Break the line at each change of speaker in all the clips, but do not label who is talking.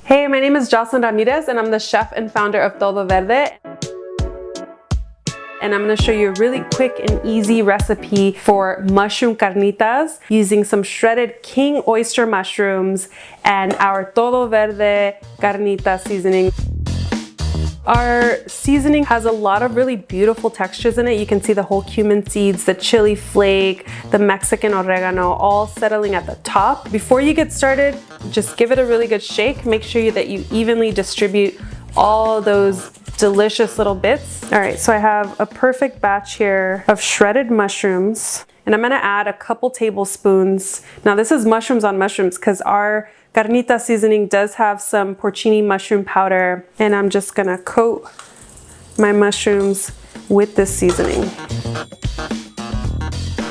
Hey, my name is Jocelyn Ramirez and I'm the chef and founder of TODO Verde. And I'm going to show you a really quick and easy recipe for mushroom carnitas using some shredded king oyster mushrooms and our TODO Verde carnita seasoning. Our seasoning has a lot of really beautiful textures in it. You can see the whole cumin seeds, the chili flake, the Mexican oregano, all settling at the top. Before you get started, just give it a really good shake. Make sure that you evenly distribute all those delicious little bits. All right, so I have a perfect batch here of shredded mushrooms, and I'm gonna add a couple tablespoons. Now this is mushrooms on mushrooms because our carnita seasoning does have some porcini mushroom powder, and I'm just gonna coat my mushrooms with this seasoning.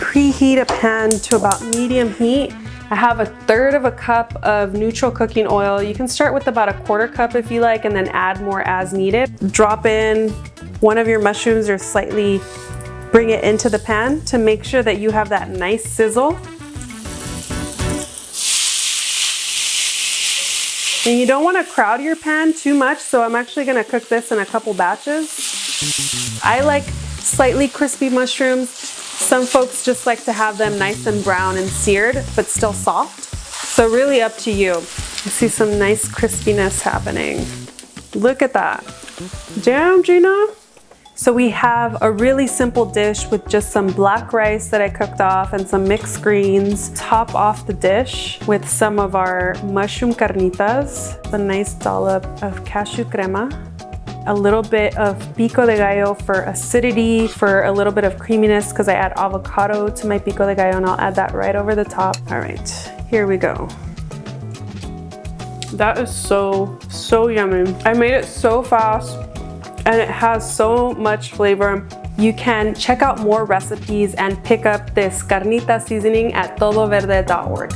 Preheat a pan to about medium heat. I have 1/3 cup of neutral cooking oil. You can start with about 1/4 cup if you like, and then add more as needed. Drop in one of your mushrooms or slightly bring it into the pan to make sure that you have that nice sizzle. And you don't want to crowd your pan too much, so I'm actually going to cook this in a couple batches. I like slightly crispy mushrooms. Some folks just like to have them nice and brown and seared, but still soft. So really up to you. You see some nice crispiness happening. Look at that. Damn, Gina. So we have a really simple dish with just some black rice that I cooked off and some mixed greens. Top off the dish with some of our mushroom carnitas, a nice dollop of cashew crema, a little bit of pico de gallo for acidity, for a little bit of creaminess because I add avocado to my pico de gallo, and I'll add that right over the top. All right, here we go. That is so yummy. I made it so fast, and it has so much flavor. You can check out more recipes and pick up this carnita seasoning at todoverde.org.